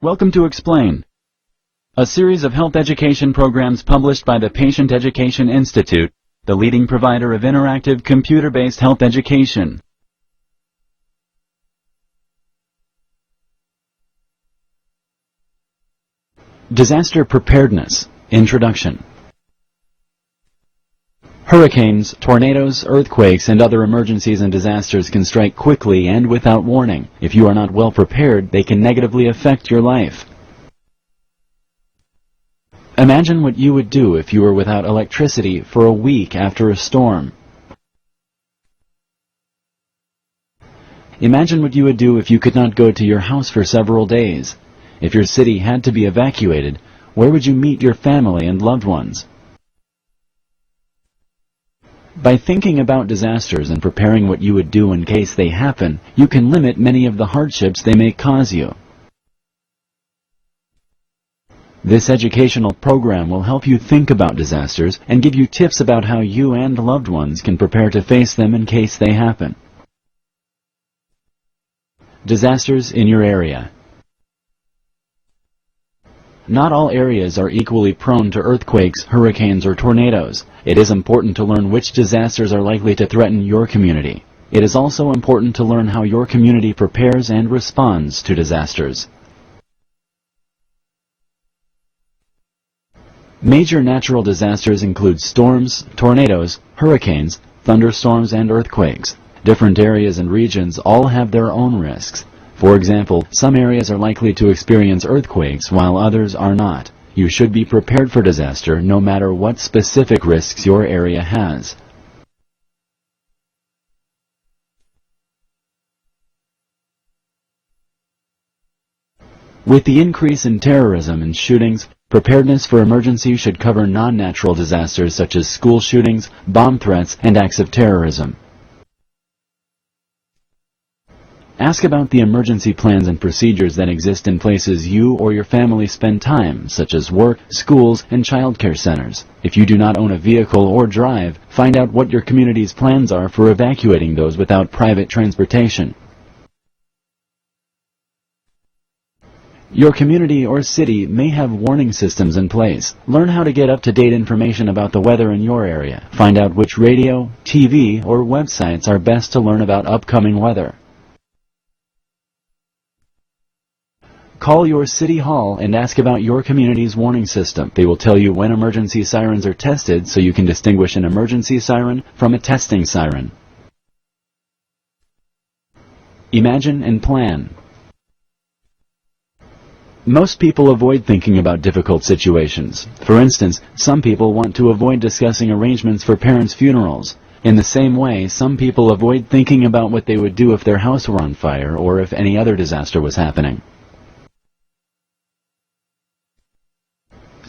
Welcome to Explain, a series of health education programs published by the Patient Education Institute, the leading provider of interactive computer-based health education. Disaster Preparedness. Introduction. Hurricanes, tornadoes, earthquakes, and other emergencies and disasters can strike quickly and without warning. If you are not well prepared, they can negatively affect your life. Imagine what you would do if you were without electricity for a week after a storm. Imagine what you would do if you could not go to your house for several days. If your city had to be evacuated, where would you meet your family and loved ones? By thinking about disasters and preparing what you would do in case they happen, you can limit many of the hardships they may cause you. This educational program will help you think about disasters and give you tips about how you and loved ones can prepare to face them in case they happen. Disasters in your area. Not all areas are equally prone to earthquakes, hurricanes, or tornadoes. It is important to learn which disasters are likely to threaten your community. It is also important to learn how your community prepares and responds to disasters. Major natural disasters include storms, tornadoes, hurricanes, thunderstorms, and earthquakes. Different areas and regions all have their own risks. For example, some areas are likely to experience earthquakes while others are not. You should be prepared for disaster no matter what specific risks your area has. With the increase in terrorism and shootings, preparedness for emergencies should cover non-natural disasters such as school shootings, bomb threats, and acts of terrorism. Ask about the emergency plans and procedures that exist in places you or your family spend time, such as work, schools, and childcare centers. If you do not own a vehicle or drive, find out what your community's plans are for evacuating those without private transportation. Your community or city may have warning systems in place. Learn how to get up-to-date information about the weather in your area. Find out which radio, TV, or websites are best to learn about upcoming weather. Call your city hall and ask about your community's warning system. They will tell you when emergency sirens are tested so you can distinguish an emergency siren from a testing siren. Imagine and plan. Most people avoid thinking about difficult situations. For instance, some people want to avoid discussing arrangements for parents' funerals. In the same way, some people avoid thinking about what they would do if their house were on fire or if any other disaster was happening.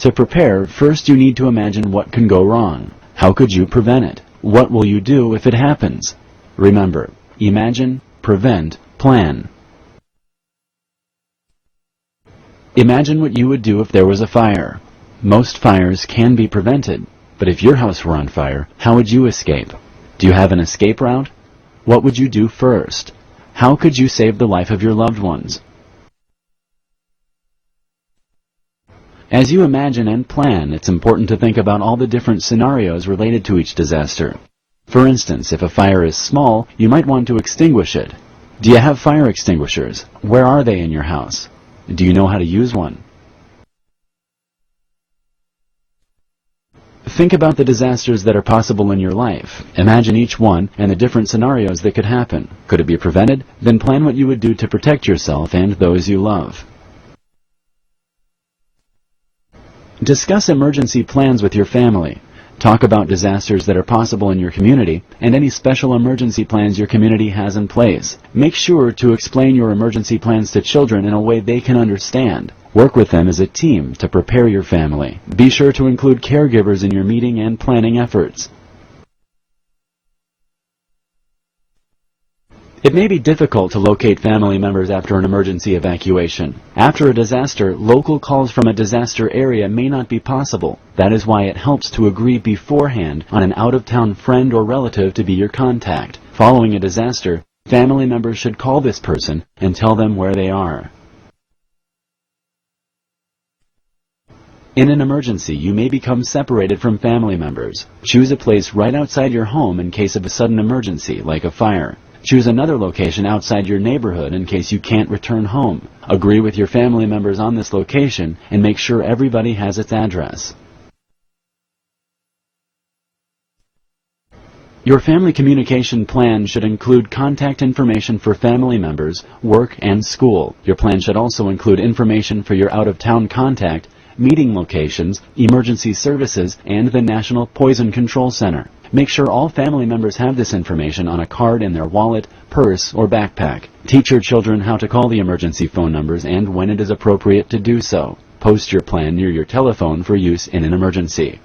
To prepare, first you need to imagine what can go wrong. How could you prevent it? What will you do if it happens? Remember, imagine, prevent, plan. Imagine what you would do if there was a fire. Most fires can be prevented, but if your house were on fire, how would you escape? Do you have an escape route? What would you do first? How could you save the life of your loved ones? As you imagine and plan, it's important to think about all the different scenarios related to each disaster. For instance, if a fire is small, you might want to extinguish it. Do you have fire extinguishers? Where are they in your house? Do you know how to use one? Think about the disasters that are possible in your life. Imagine each one and the different scenarios that could happen. Could it be prevented? Then plan what you would do to protect yourself and those you love. Discuss emergency plans with your family. Talk about disasters that are possible in your community and any special emergency plans your community has in place. Make sure to explain your emergency plans to children in a way they can understand. Work with them as a team to prepare your family. Be sure to include caregivers in your meeting and planning efforts. It may be difficult to locate family members after an emergency evacuation. After a disaster, local calls from a disaster area may not be possible. That is why it helps to agree beforehand on an out-of-town friend or relative to be your contact. Following a disaster, family members should call this person and tell them where they are. In an emergency, you may become separated from family members. Choose a place right outside your home in case of a sudden emergency, like a fire. Choose another location outside your neighborhood in case you can't return home. Agree with your family members on this location and make sure everybody has its address. Your family communication plan should include contact information for family members, work, and school. Your plan should also include information for your out-of-town contact, meeting locations, emergency services, and the National Poison Control Center. Make sure all family members have this information on a card in their wallet, purse, or backpack. Teach your children how to call the emergency phone numbers and when it is appropriate to do so. Post your plan near your telephone for use in an emergency.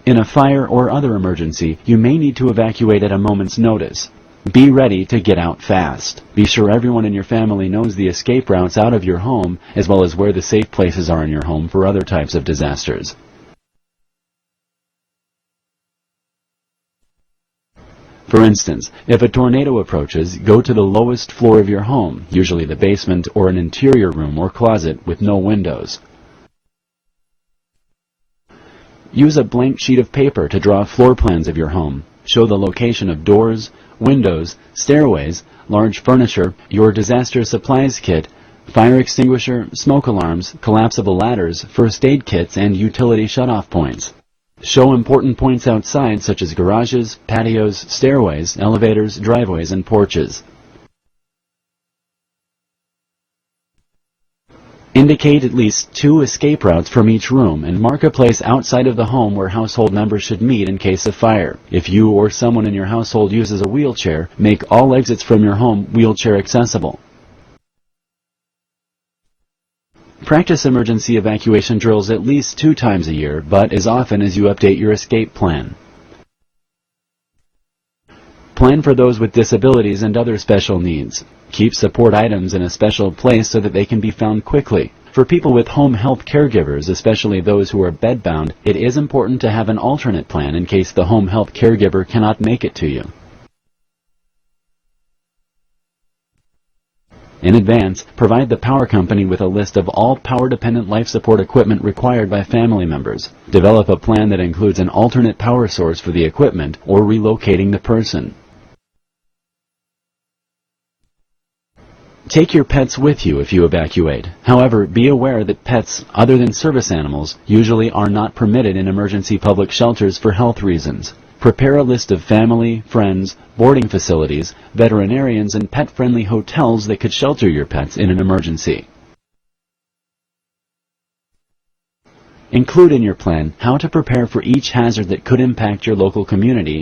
In a fire or other emergency, you may need to evacuate at a moment's notice. Be ready to get out fast. Be sure everyone in your family knows the escape routes out of your home, as well as where the safe places are in your home for other types of disasters. For instance, if a tornado approaches, go to the lowest floor of your home, usually the basement or an interior room or closet with no windows. Use a blank sheet of paper to draw floor plans of your home. Show the location of doors, windows, stairways, large furniture, your disaster supplies kit, fire extinguisher, smoke alarms, collapsible ladders, first aid kits, and utility shutoff points. Show important points outside such as garages, patios, stairways, elevators, driveways, and porches. Indicate at least 2 escape routes from each room and mark a place outside of the home where household members should meet in case of fire. If you or someone in your household uses a wheelchair, make all exits from your home wheelchair accessible. Practice emergency evacuation drills at least 2 times a year, but as often as you update your escape plan. Plan for those with disabilities and other special needs. Keep support items in a special place so that they can be found quickly. For people with home health caregivers, especially those who are bedbound, it is important to have an alternate plan in case the home health caregiver cannot make it to you. In advance, provide the power company with a list of all power-dependent life support equipment required by family members. Develop a plan that includes an alternate power source for the equipment or relocating the person. Take your pets with you if you evacuate. However, be aware that pets, other than service animals, usually are not permitted in emergency public shelters for health reasons. Prepare a list of family, friends, boarding facilities, veterinarians, and pet-friendly hotels that could shelter your pets in an emergency. Include in your plan how to prepare for each hazard that could impact your local community